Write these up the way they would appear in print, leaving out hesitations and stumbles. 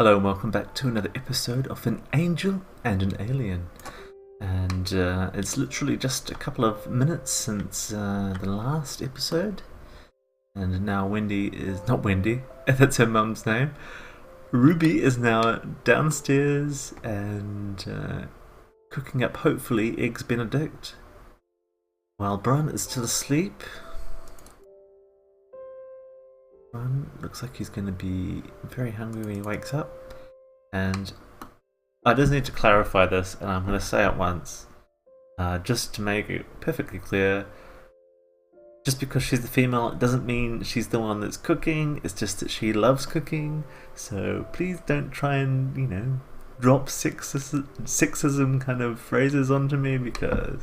Hello and welcome back to another episode of An Angel and an Alien. And it's literally just a couple of minutes since the last episode. And now Wendy is... not Wendy, that's her mum's name. Ruby is now downstairs and cooking up, hopefully, Eggs Benedict. While Bron is still asleep. Bron looks like he's going to be very hungry when he wakes up. And I just need to clarify this, and I'm going to say it once, just to make it perfectly clear. Just because she's the female, it doesn't mean she's the one that's cooking. It's just that she loves cooking. So please don't try and, drop sexism kind of phrases onto me, because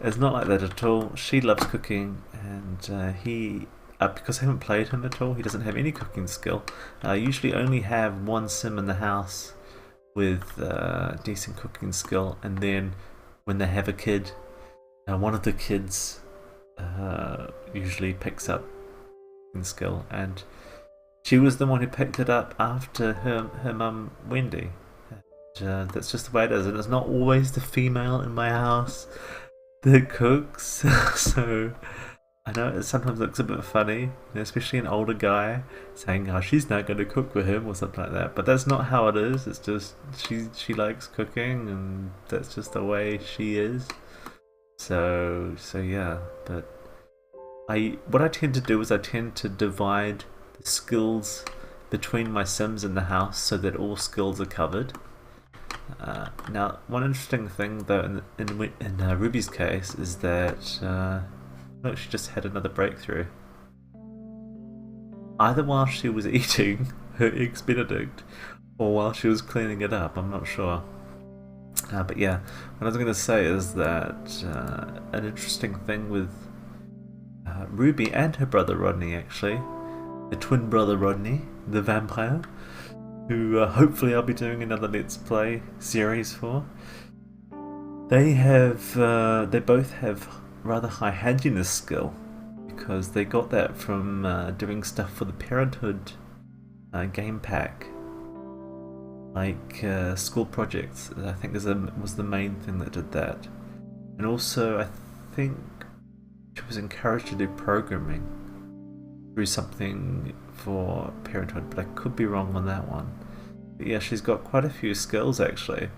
it's not like that at all. She loves cooking, and because I haven't played him at all, he doesn't have any cooking skill. I usually only have one sim in the house with decent cooking skill, and then when they have a kid, one of the kids usually picks up cooking skill, and she was the one who picked it up after her mum Wendy. And, that's just the way it is, and it's not always the female in my house that cooks. So I know it sometimes looks a bit funny, especially an older guy saying, "Oh, she's not going to cook for him" or something like that. But that's not how it is. It's just she likes cooking, and that's just the way she is. So yeah. But what I tend to do is I tend to divide the skills between my sims in the house so that all skills are covered. Now, one interesting thing though in Ruby's case is that. Look, she just had another breakthrough. Either while she was eating her Eggs Benedict or while she was cleaning it up, I'm not sure. But yeah, what I was going to say is that an interesting thing with Ruby and her brother Rodney, actually, the twin brother Rodney, the vampire, who hopefully I'll be doing another Let's Play series for. They both have rather high handiness skill, because they got that from doing stuff for the Parenthood game pack, like school projects. I think was the main thing that did that, and also I think she was encouraged to do programming through something for Parenthood, but I could be wrong on that one. But yeah, she's got quite a few skills actually.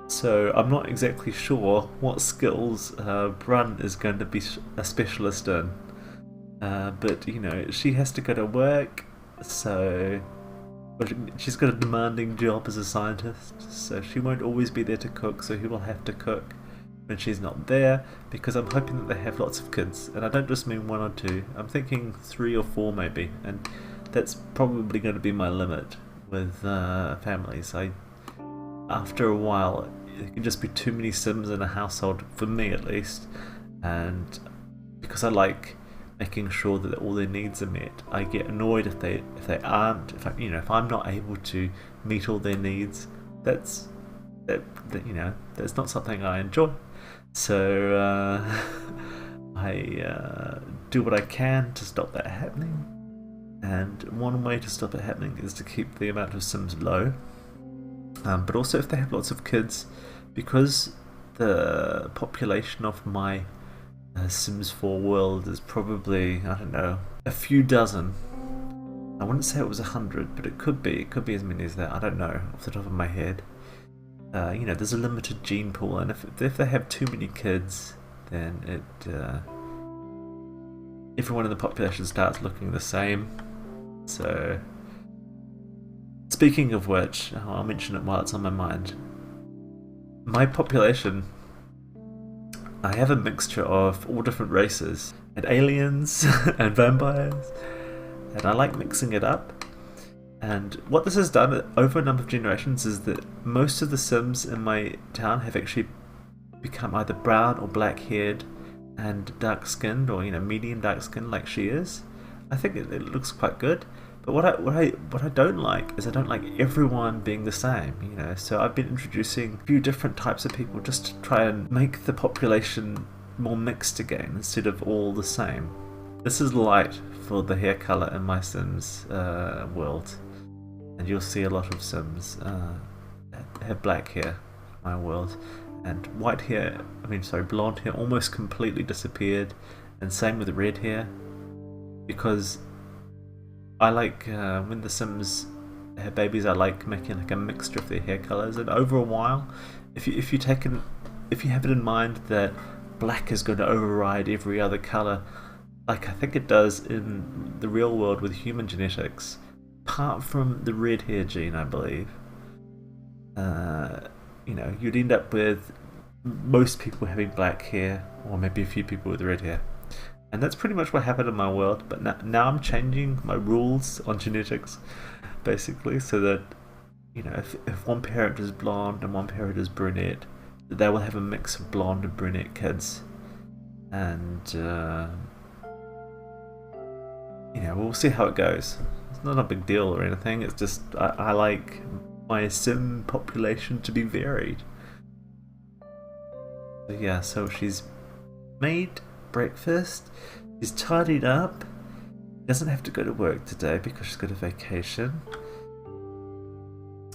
So I'm not exactly sure what skills Brun is going to be a specialist in. But she has to go to work, so she's got a demanding job as a scientist, so she won't always be there to cook, so he will have to cook when she's not there, because I'm hoping that they have lots of kids. And I don't just mean one or two, I'm thinking 3 or 4 maybe, and that's probably going to be my limit with families. After a while, it can just be too many sims in a household, for me at least, and because I like making sure that all their needs are met, I get annoyed if they aren't. If I'm not able to meet all their needs, that's not something I enjoy. So I do what I can to stop that happening, and one way to stop it happening is to keep the amount of sims low. But also, if they have lots of kids, because the population of my Sims 4 world is probably, I don't know, a few dozen. I wouldn't say it was 100, but it could be as many as that. I don't know off the top of my head. There's a limited gene pool, and if they have too many kids, then everyone in the population starts looking the same. So, speaking of which, I'll mention it while it's on my mind. My population, I have a mixture of all different races, and aliens, and vampires, and I like mixing it up. And what this has done over a number of generations is that most of the Sims in my town have actually become either brown or black haired and dark skinned, or medium dark skinned like she is. I think it looks quite good. But what I don't like is I don't like everyone being the same, So I've been introducing a few different types of people just to try and make the population more mixed again instead of all the same. This is light for the hair color in my Sims world. and you'll see a lot of Sims have black hair in my world, and white hair, blonde hair almost completely disappeared, and same with red hair, because I like when the Sims have babies, I like making like a mixture of their hair colors, and over a while, if you have it in mind that black is going to override every other color, like I think it does in the real world with human genetics, apart from the red hair gene, I believe. You'd end up with most people having black hair, or maybe a few people with red hair. And that's pretty much what happened in my world, but now I'm changing my rules on genetics, basically, so that, if one parent is blonde and one parent is brunette, they will have a mix of blonde and brunette kids. And, we'll see how it goes. It's not a big deal or anything, it's just, I like my Sim population to be varied. So yeah, so she's made breakfast, she's tidied up, doesn't have to go to work today because she's got a vacation.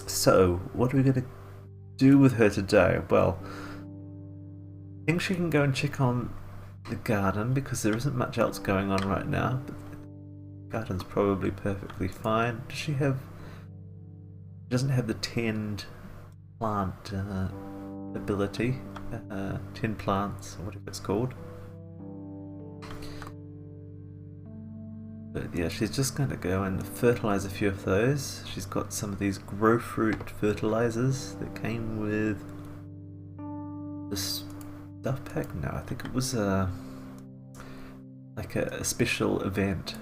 So, what are we going to do with her today? Well, I think she can go and check on the garden because there isn't much else going on right now, but the garden's probably perfectly fine. She doesn't have the tend plant ability, tend plants, or whatever it's called. But yeah, she's just going to go and fertilize a few of those. She's got some of these grow fruit fertilizers that came with the stuff pack. No, I think it was like a special event.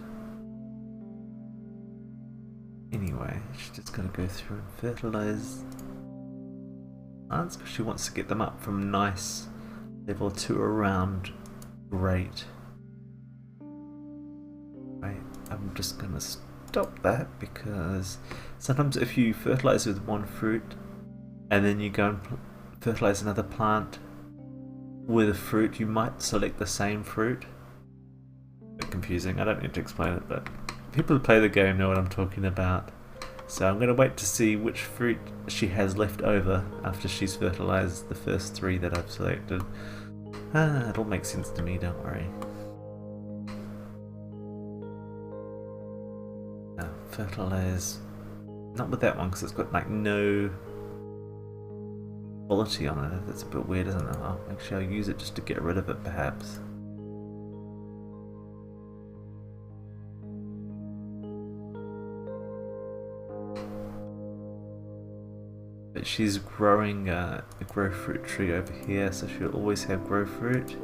Anyway, she's just going to go through and fertilize plants because she wants to get them up from nice level to around great. I'm just going to stop that because sometimes if you fertilize with one fruit and then you go and fertilize another plant with a fruit, you might select the same fruit. A bit confusing, I don't need to explain it, but people who play the game know what I'm talking about. So I'm going to wait to see which fruit she has left over after she's fertilized the first 3 that I've selected. It all makes sense to me, don't worry. Fertilize, not with that one because it's got like no quality on it. That's a bit weird, isn't it? Actually, I'll use it just to get rid of it, perhaps. But she's growing a grow fruit tree over here, so she'll always have grow fruit.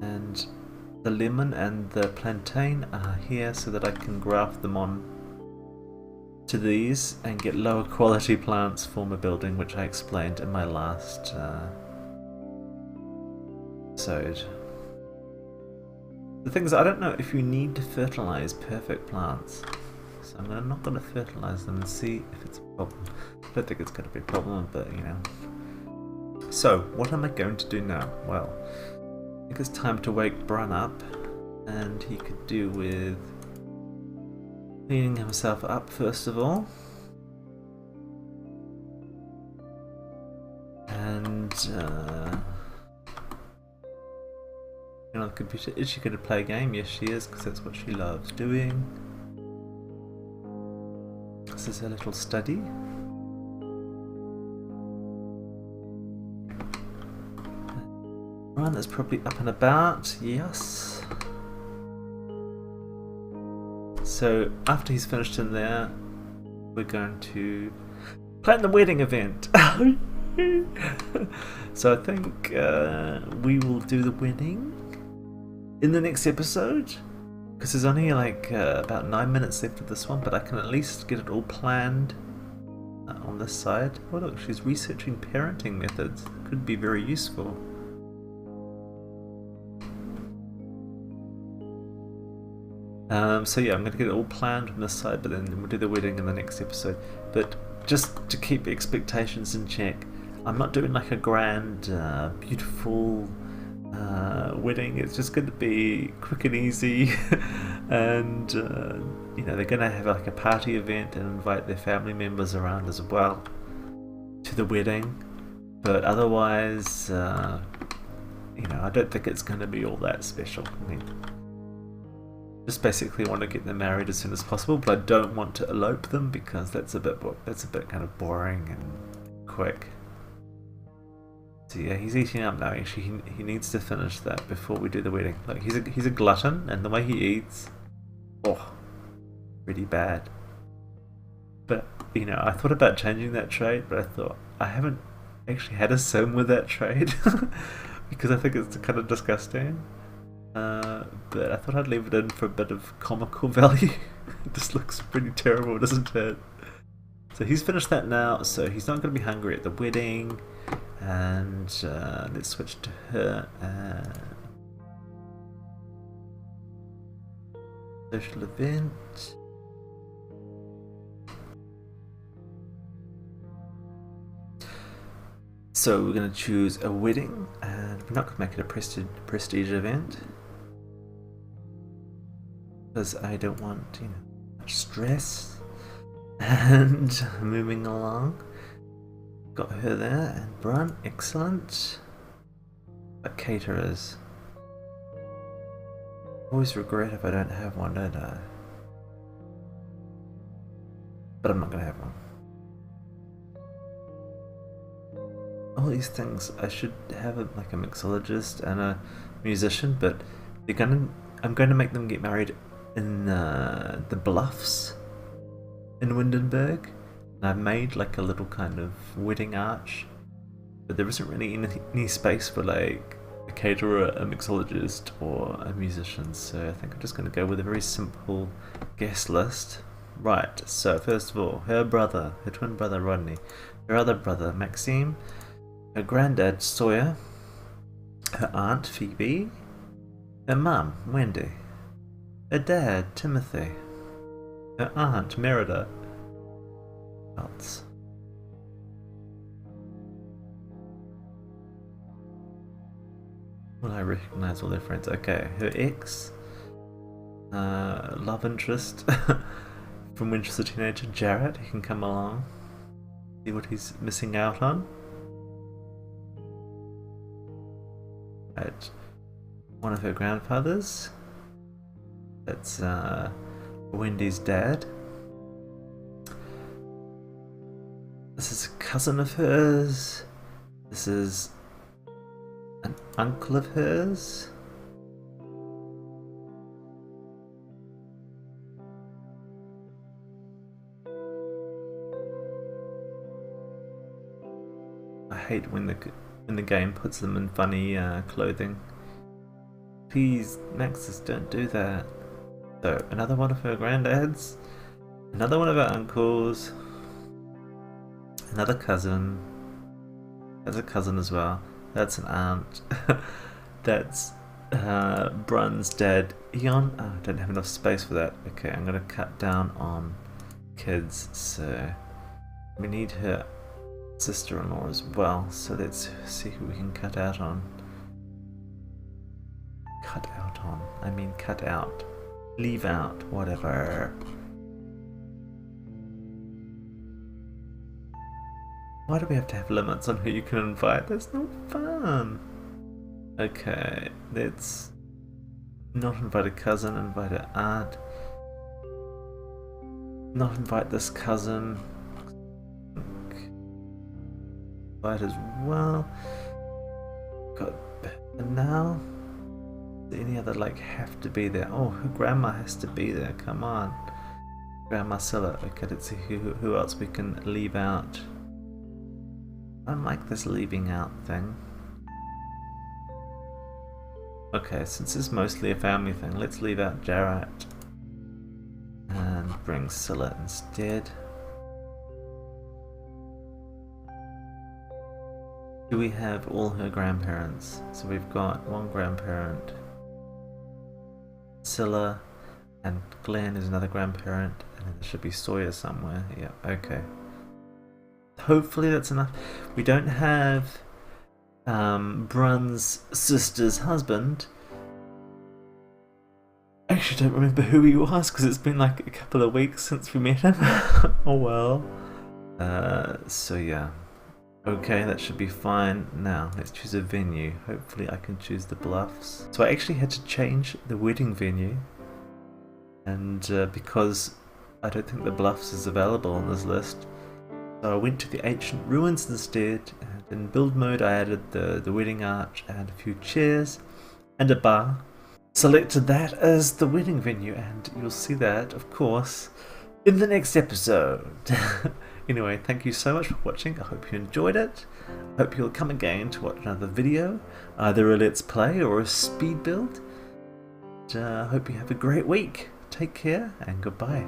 And the lemon and the plantain are here so that I can graft them on to these and get lower quality plants for my building, which I explained in my last episode. The thing is, I don't know if you need to fertilize perfect plants, so I'm not going to fertilize them and see if it's a problem. I don't think it's going to be a problem, but So, what am I going to do now? Well, I think it's time to wake Brun up, and he could do with cleaning himself up first of all. And on the computer, is she going to play a game? Yes, she is, because that's what she loves doing. This is her little study. Brun is probably up and about, yes. So after he's finished in there, we're going to plan the wedding event. So I think we will do the wedding in the next episode, because there's only like about 9 minutes left of this one, but I can at least get it all planned on this side. Oh look, she's researching parenting methods. Could be very useful. So yeah, I'm going to get it all planned on this side, but then we'll do the wedding in the next episode. But just to keep expectations in check, I'm not doing like a grand, beautiful wedding. It's just going to be quick and easy. And you know, they're gonna have like a party event and invite their family members around as well to the wedding. But otherwise, you know, I don't think it's gonna be all that special. I mean, just basically want to get them married as soon as possible, but I don't want to elope them because that's a bit kind of boring and quick. So yeah, he's eating up now. Actually, he needs to finish that before we do the wedding. Like he's a glutton, and the way he eats, oh, pretty bad. But you know, I thought about changing that trait, but I thought I haven't actually had a sim with that trait because I think it's kind of disgusting. But I thought I'd leave it in for a bit of comical value. It just looks pretty terrible, doesn't it? So he's finished that now, so he's not going to be hungry at the wedding. And let's switch to her. Social event. So we're going to choose a wedding, and we're not going to make it a prestige event. Because I don't want, you know, much stress. And moving along, got her there, and Brun, excellent. But caterers, always regret if I don't have one, don't I? But I'm not gonna have one. All these things, I should have like a mixologist and a musician, but I'm going to make them get married in the Bluffs in Windenburg, and I've made like a little kind of wedding arch, but there isn't really any space for like a caterer, a mixologist, or a musician, so I think I'm just going to go with a very simple guest list. Right, so first of all, her brother, her twin brother Rodney, her other brother Maxime, her granddad Sawyer, her aunt Phoebe, her mum Wendy, her dad Timothy, her aunt Merida. Else. Will I recognise all their friends? Okay, her ex, love interest from when she was a teenager, Jarrett. He can come along, see what he's missing out on. Right, one of her grandfathers. That's Wendy's dad. This is a cousin of hers. This is an uncle of hers. I hate when the game puts them in funny clothing. Please, Maxis, don't do that. So, another one of her granddads, another one of her uncles, another cousin. That's a cousin as well. That's an aunt. That's Brun's dad, Eon. Oh, I don't have enough space for that. Okay, I'm gonna cut down on kids. So we need her sister-in-law as well. So let's see who we can cut out on. Cut out on. I mean, cut out. Leave out. Whatever. Why do we have to have limits on who you can invite? That's not fun. Okay, let's not invite a cousin, invite an aunt. Not invite this cousin. Invite as well. Got, and now, any other like have to be there? Oh, her grandma has to be there. Come on, Grandma Scylla. Okay, let's see who else we can leave out. I don't like this leaving out thing. Okay, since it's mostly a family thing, let's leave out Jarrett and bring Scylla instead. Do we have all her grandparents? So we've got one grandparent, Scylla, and Glenn is another grandparent, and then there should be Sawyer somewhere. Yeah, okay. Hopefully that's enough. We don't have Brun's sister's husband. I actually don't remember who he was because it's been like a couple of weeks since we met him. Oh well. So yeah. Okay, that should be fine. Now, let's choose a venue. Hopefully I can choose the Bluffs. So I actually had to change the wedding venue. And because I don't think the Bluffs is available on this list, so I went to the ancient ruins instead. And in build mode I added the wedding arch and a few chairs and a bar. Selected that as the wedding venue, and you'll see that, of course, in the next episode. Anyway, thank you so much for watching. I hope you enjoyed it. I hope you'll come again to watch another video, either a let's play or a speed build. I hope you have a great week. Take care and goodbye.